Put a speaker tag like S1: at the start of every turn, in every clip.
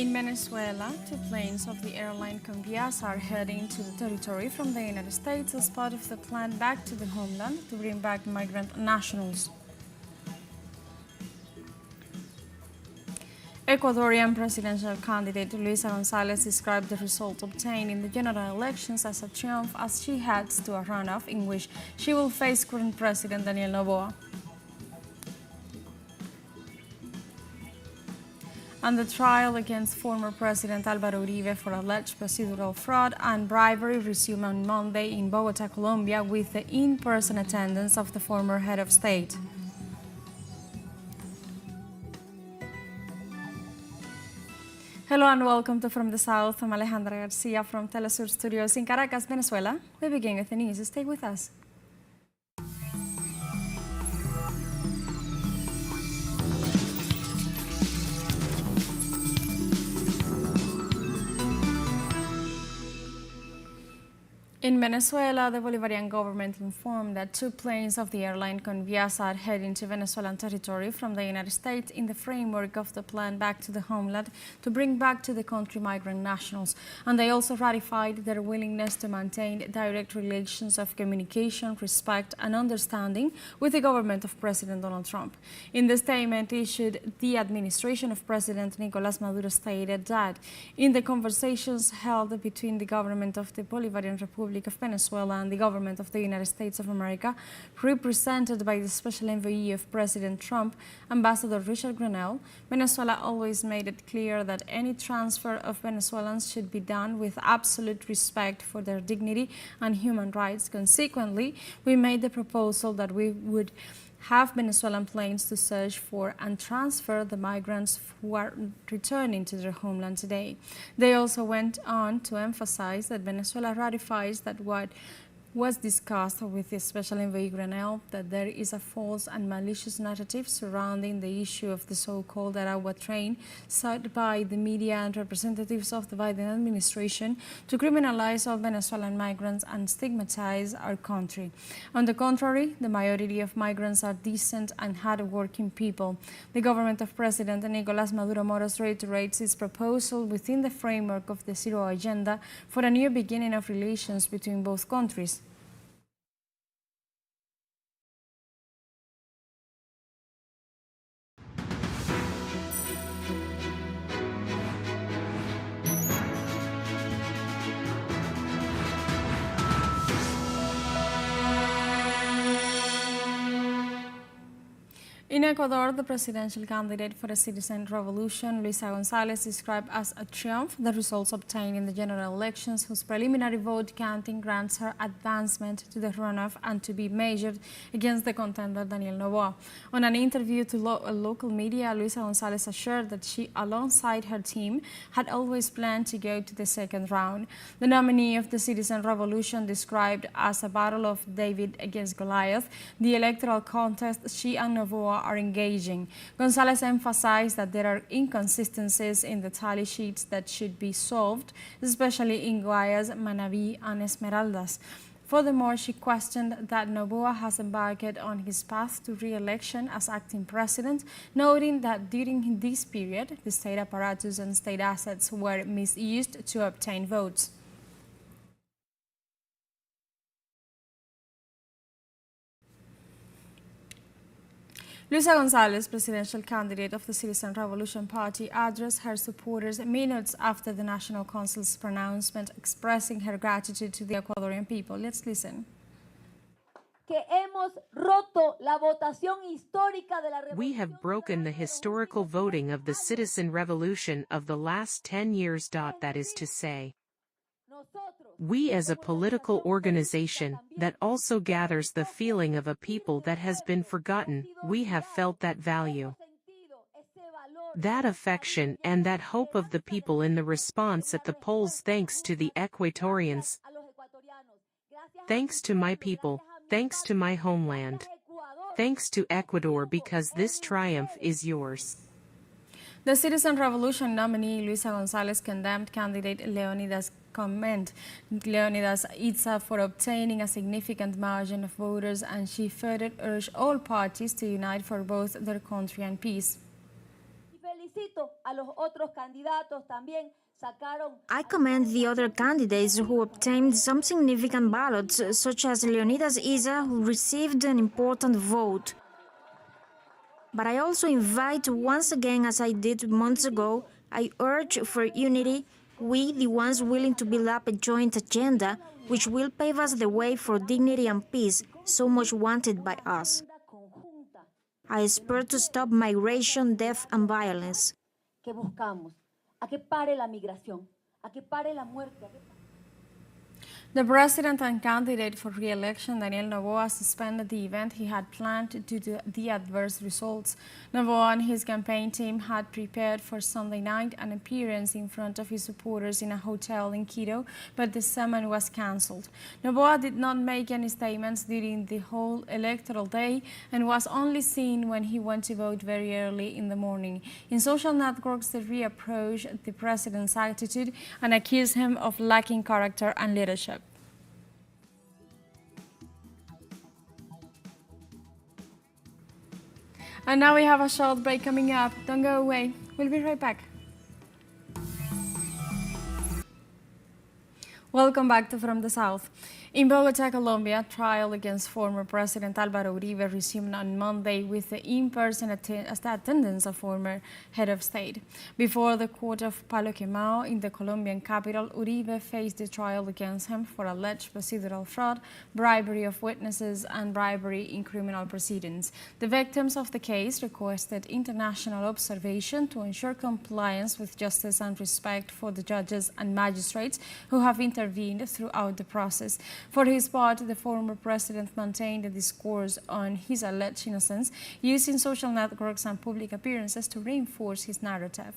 S1: In Venezuela, two planes of the airline Conviasa are heading to the territory from the United States as part of the plan back to the homeland to bring back migrant nationals. Ecuadorian presidential candidate Luisa Gonzalez described the result obtained in the general elections as a triumph as she heads to a runoff in which she will face current President Daniel Noboa. And the trial against former President Álvaro Uribe for alleged procedural fraud and bribery resumed on Monday in Bogotá, Colombia, with the in-person attendance of the former head of state. Hello and welcome to From the South. I'm Alejandra Garcia from teleSUR Studios in Caracas, Venezuela. We begin with the news. Stay with us. In Venezuela, the Bolivarian government informed that two planes of the airline Conviasa are heading to Venezuelan territory from the United States in the framework of the plan back to the homeland to bring back to the country migrant nationals. And they also ratified their willingness to maintain direct relations of communication, respect and understanding with the government of President Donald Trump. In the statement issued, the administration of President Nicolás Maduro stated that in the conversations held between the government of the Bolivarian Republic of Venezuela and the government of the United States of America, represented by the special envoy of President Trump, Ambassador Richard Grenell, Venezuela always made it clear that any transfer of Venezuelans should be done with absolute respect for their dignity and human rights. Consequently, we made the proposal that we would have Venezuelan planes to search for and transfer the migrants who are returning to their homeland today. They also went on to emphasize that Venezuela ratifies that what was discussed with the special envoy Grenell, that there is a false and malicious narrative surrounding the issue of the so-called Aragua train sought by the media and representatives of the Biden administration to criminalize all Venezuelan migrants and stigmatize our country. On the contrary, the majority of migrants are decent and hard-working people. The government of President Nicolás Maduro Moros reiterates its proposal within the framework of the Zero Agenda for a new beginning of relations between both countries. In Ecuador, the presidential candidate for a citizen revolution, Luisa Gonzalez, described as a triumph the results obtained in the general elections, whose preliminary vote counting grants her advancement to the runoff and to be measured against the contender Daniel Noboa. On an interview to local media, Luisa Gonzalez assured that she, alongside her team, had always planned to go to the second round. The nominee of the citizen revolution described as a battle of David against Goliath the electoral contest she and Noboa are engaging. Gonzalez emphasized that there are inconsistencies in the tally sheets that should be solved, especially in Guayas, Manabí and Esmeraldas. Furthermore, she questioned that Noboa has embarked on his path to re-election as acting president, noting that during this period, the state apparatus and state assets were misused to obtain votes. Luisa Gonzalez, presidential candidate of the Citizen Revolution Party, addressed her supporters minutes after the National Council's pronouncement expressing her gratitude to the Ecuadorian people. Let's listen.
S2: We have broken the historical voting of the citizen revolution of the last 10 years. That is to say, we as a political organization that also gathers the feeling of a people that has been forgotten, we have felt that value, that affection and that hope of the people in the response at the polls, thanks to the Ecuadorians, thanks to my people, thanks to my homeland, thanks to Ecuador, because this triumph is yours.
S1: The Citizen Revolution nominee Luisa Gonzalez condemned candidate Leonidas Itza for obtaining a significant margin of voters, and she further urged all parties to unite for both their country and peace.
S3: I commend the other candidates who obtained some significant ballots, such as Leonidas Issa, who received an important vote. But I also invite once again, as I did months ago, I urge for unity, we, the ones willing to build up a joint agenda, which will pave us the way for dignity and peace, so much wanted by us. I aspire to stop migration, death, and violence.
S1: The president and candidate for re-election, Daniel Noboa, suspended the event he had planned due to the adverse results. Noboa and his campaign team had prepared for Sunday night an appearance in front of his supporters in a hotel in Quito, but the summon was cancelled. Noboa did not make any statements during the whole electoral day and was only seen when he went to vote very early in the morning. In social networks, they reapproached the president's attitude and accused him of lacking character and leadership. And now we have a short break coming up. Don't go away. We'll be right back. Welcome back to From the South. In Bogota, Colombia, trial against former President Álvaro Uribe resumed on Monday with the in-person attendance of former head of state. Before the court of Palo Quemao in the Colombian capital, Uribe faced the trial against him for alleged procedural fraud, bribery of witnesses, and bribery in criminal proceedings. The victims of the case requested international observation to ensure compliance with justice and respect for the judges and magistrates who have intervened throughout the process. For his part, the former president maintained a discourse on his alleged innocence, using social networks and public appearances to reinforce his narrative.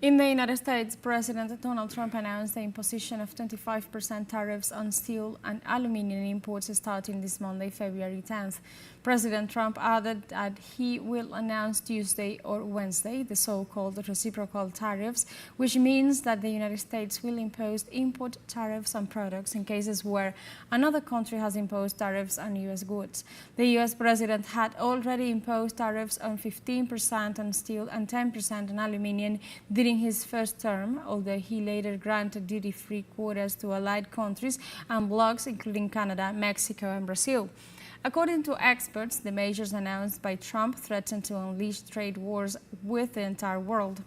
S1: In the United States, President Donald Trump announced the imposition of 25% tariffs on steel and aluminum imports starting this Monday, February 10th. President Trump added that he will announce Tuesday or Wednesday the so-called reciprocal tariffs, which means that the United States will impose import tariffs on products in cases where another country has imposed tariffs on U.S. goods. The U.S. president had already imposed tariffs on 15% on steel and 10% on aluminum during his first term, although he later granted duty-free quotas to allied countries and blocs including Canada, Mexico, and Brazil. According to experts, the measures announced by Trump threaten to unleash trade wars with the entire world.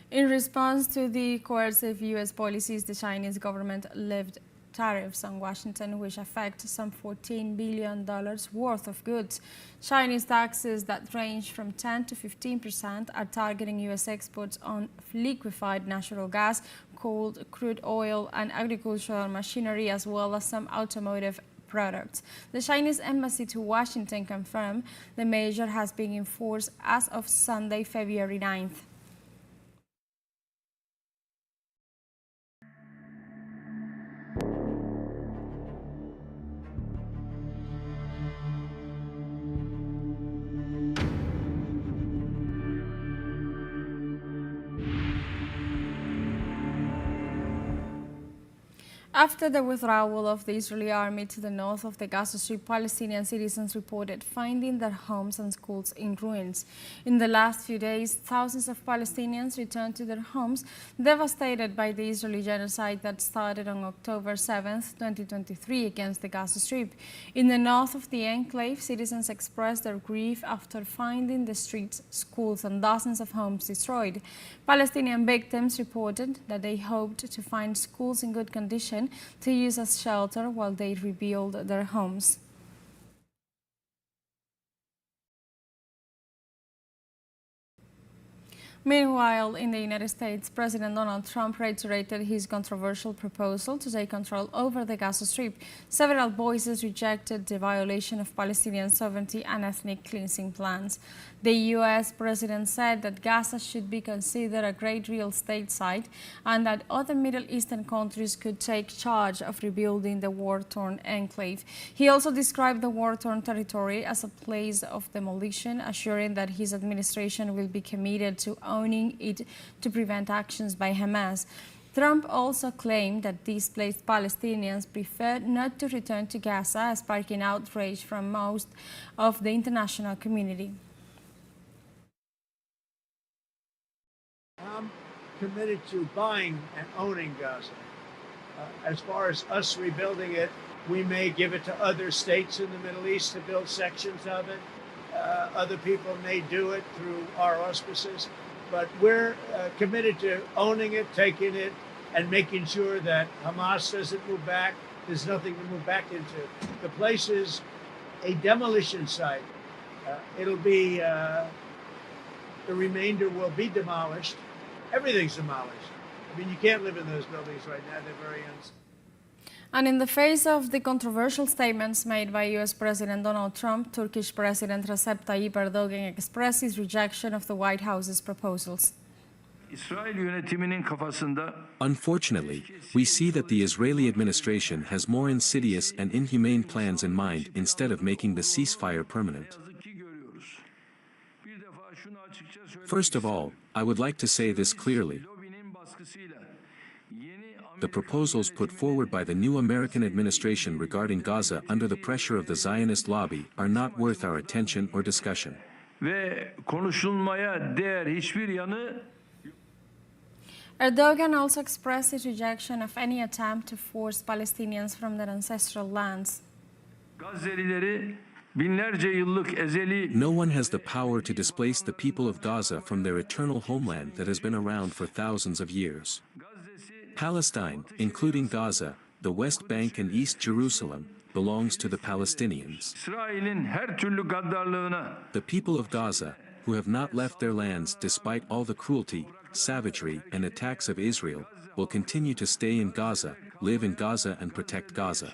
S1: In response to the coercive U.S. policies, the Chinese government levied tariffs on Washington, which affect some $14 billion worth of goods. Chinese taxes that range from 10 to 15% are targeting U.S. exports on liquefied natural gas, coal, crude oil, and agricultural machinery, as well as some automotive products. The Chinese embassy to Washington confirmed the measure has been enforced as of Sunday, February 9th. After the withdrawal of the Israeli army to the north of the Gaza Strip, Palestinian citizens reported finding their homes and schools in ruins. In the last few days, thousands of Palestinians returned to their homes, devastated by the Israeli genocide that started on October 7, 2023, against the Gaza Strip. In the north of the enclave, citizens expressed their grief after finding the streets, schools, and dozens of homes destroyed. Palestinian victims reported that they hoped to find schools in good condition to use as shelter while they rebuild their homes. Meanwhile, in the United States, President Donald Trump reiterated his controversial proposal to take control over the Gaza Strip. Several voices rejected the violation of Palestinian sovereignty and ethnic cleansing plans. The U.S. president said that Gaza should be considered a great real estate site and that other Middle Eastern countries could take charge of rebuilding the war-torn enclave. He also described the war-torn territory as a place of demolition, assuring that his administration will be committed to owning it to prevent actions by Hamas. Trump also claimed that displaced Palestinians preferred not to return to Gaza, sparking outrage from most of the international community.
S4: I'm committed to buying and owning Gaza. As far as us rebuilding it, we may give it to other states in the Middle East to build sections of it. Other people may do it through our auspices, but we're committed to owning it, taking it, and making sure that Hamas doesn't move back. There's nothing to move back into. The place is a demolition site. It'll be, the remainder will be demolished. Everything's demolished. I mean, you can't live in those buildings right now. They're very unsafe.
S1: And in the face of the controversial statements made by U.S. President Donald Trump, Turkish President Recep Tayyip Erdogan expressed his rejection of the White House's proposals.
S5: Unfortunately, we see that the Israeli administration has more insidious and inhumane plans in mind instead of making the ceasefire permanent. First of all, I would like to say this clearly. The proposals put forward by the new American administration regarding Gaza under the pressure of the Zionist lobby are not worth our attention or discussion.
S1: Erdogan also expressed his rejection of any attempt to force Palestinians from their ancestral lands.
S5: No one has the power to displace the people of Gaza from their eternal homeland that has been around for thousands of years. Palestine, including Gaza, the West Bank and East Jerusalem, belongs to the Palestinians. The people of Gaza, who have not left their lands despite all the cruelty, savagery, and attacks of Israel, will continue to stay in Gaza, live in Gaza and protect Gaza.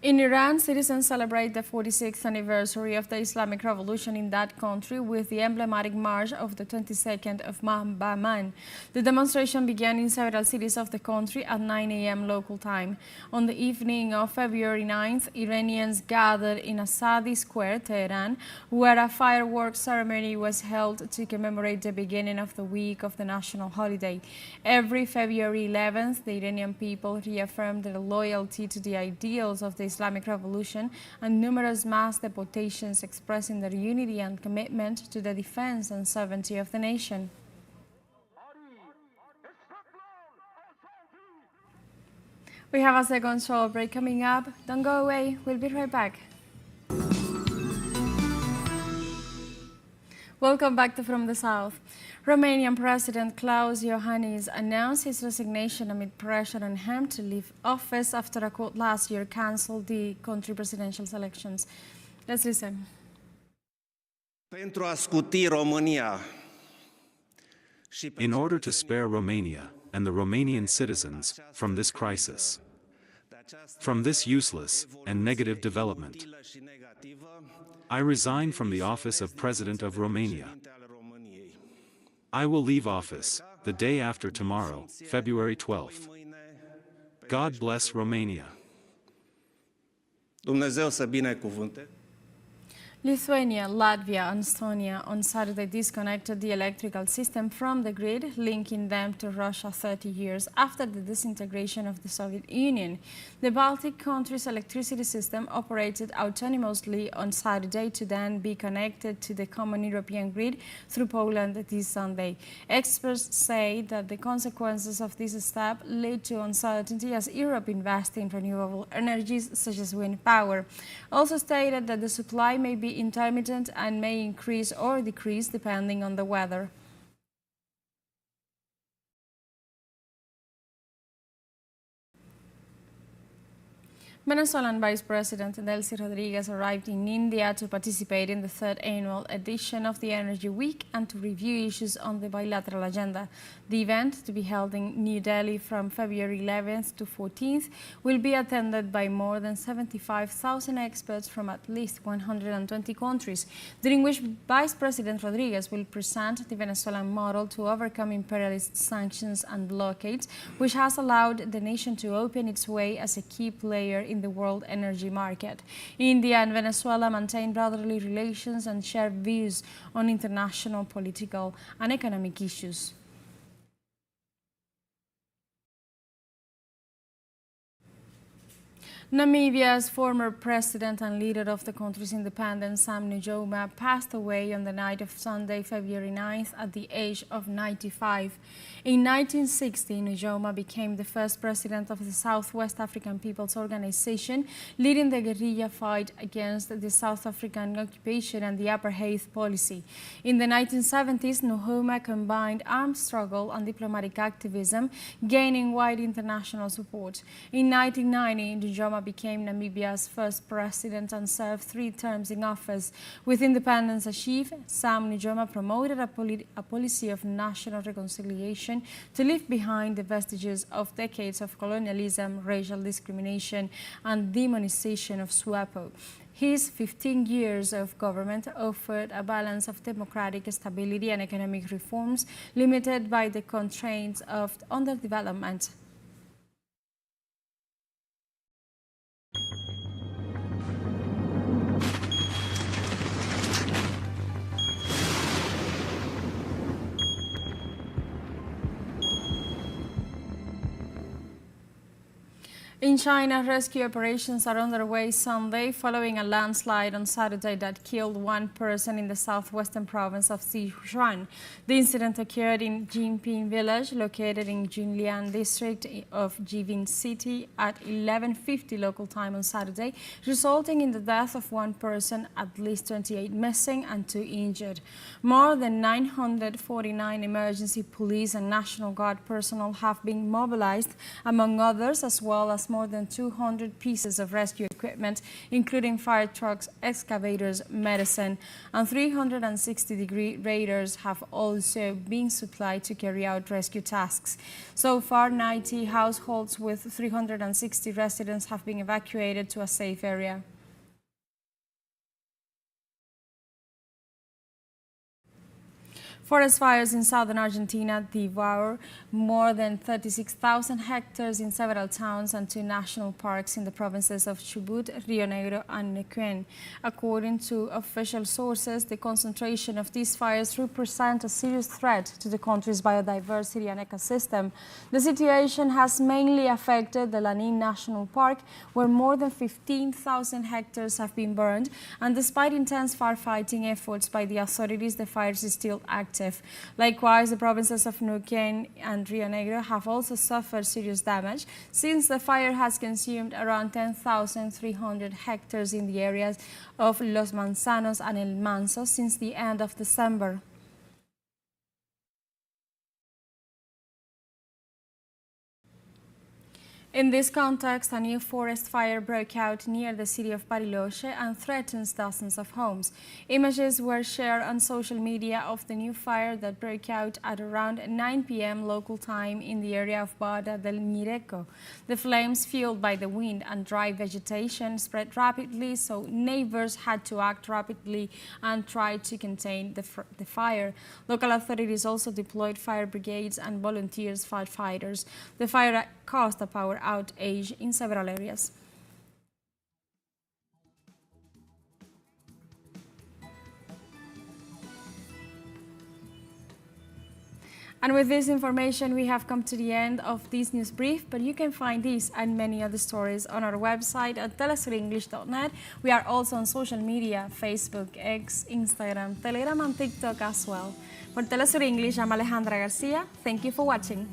S1: In Iran, citizens celebrate the 46th anniversary of the Islamic Revolution in that country with the emblematic march of the 22nd of Bahman. The demonstration began in several cities of the country at 9 a.m. local time. On the evening of February 9th, Iranians gathered in Asadi Square, Tehran, where a fireworks ceremony was held to commemorate the beginning of the week of the national holiday. Every February 11th, the Iranian people reaffirmed their loyalty to the ideals of the Islamic Revolution, and numerous mass deportations expressing their unity and commitment to the defense and sovereignty of the nation. We have a second show break coming up. Don't go away. We'll be right back. Welcome back to From the South. Romanian President Klaus Iohannis announced his resignation amid pressure on him to leave office after a court last year cancelled the country presidential elections. Let's listen.
S6: In order to spare Romania and the Romanian citizens from this crisis, from this useless and negative development, I resign from the office of President of Romania. I will leave office the day after tomorrow, February 12th. God bless Romania.
S1: Lithuania, Latvia and Estonia on Saturday disconnected the electrical system from the grid, linking them to Russia 30 years after the disintegration of the Soviet Union. The Baltic countries' electricity system operated autonomously on Saturday to then be connected to the common European grid through Poland this Sunday. Experts say that the consequences of this step lead to uncertainty as Europe invests in renewable energies such as wind power. Also stated that the supply may be intermittent and may increase or decrease depending on the weather. Venezuelan Vice President Delcy Rodriguez arrived in India to participate in the third annual edition of the Energy Week and to review issues on the bilateral agenda. The event, to be held in New Delhi from February 11th to 14th, will be attended by more than 75,000 experts from at least 120 countries, during which Vice President Rodriguez will present the Venezuelan model to overcome imperialist sanctions and blockades, which has allowed the nation to open its way as a key player in the world energy market. India and Venezuela maintain brotherly relations and share views on international political and economic issues. Namibia's former president and leader of the country's independence, Sam Nujoma, passed away on the night of Sunday, February 9th at the age of 95. In 1960, Nujoma became the first president of the Southwest African People's Organization, leading the guerrilla fight against the South African occupation and the apartheid policy. In the 1970s, Nujoma combined armed struggle and diplomatic activism, gaining wide international support. In 1990, Nujoma became Namibia's first president and served 3 terms in office. With independence achieved, Sam Nujoma promoted a policy of national reconciliation to leave behind the vestiges of decades of colonialism, racial discrimination, and demonization of SWAPO. His 15 years of government offered a balance of democratic stability and economic reforms, limited by the constraints of underdevelopment. In China, rescue operations are underway Sunday following a landslide on Saturday that killed 1 person in the southwestern province of Sichuan. The incident occurred in Jinping village, located in Junlian district of Jivin City at 11:50 local time on Saturday, resulting in the death of 1 person, at least 28 missing and 2 injured. More than 949 emergency police and National Guard personnel have been mobilized, among others, as well as more than 200 pieces of rescue equipment, including fire trucks, excavators, medicine, and 360-degree radars have also been supplied to carry out rescue tasks. So far, 90 households with 360 residents have been evacuated to a safe area. Forest fires in southern Argentina devour more than 36,000 hectares in several towns and 2 national parks in the provinces of Chubut, Rio Negro, and Neuquén. According to official sources, the concentration of these fires represent a serious threat to the country's biodiversity and ecosystem. The situation has mainly affected the Lanín National Park, where more than 15,000 hectares have been burned, and despite intense firefighting efforts by the authorities, the fires are still active. Likewise, the provinces of Neuquén and Rio Negro have also suffered serious damage, since the fire has consumed around 10,300 hectares in the areas of Los Manzanos and El Manso since the end of December. In this context, a new forest fire broke out near the city of Bariloche and threatens dozens of homes. Images were shared on social media of the new fire that broke out at around 9 p.m. local time in the area of Barra del Mireco. The flames, fueled by the wind and dry vegetation, spread rapidly, so neighbors had to act rapidly and try to contain the fire. Local authorities also deployed fire brigades and volunteers firefighters. The fire caused a power outage in several areas. And with this information, we have come to the end of this news brief, but you can find these and many other stories on our website at telesurenglish.net. We are also on social media, Facebook, X, Instagram, Telegram, and TikTok as well. For Telesur English, I'm Alejandra Garcia. Thank you for watching.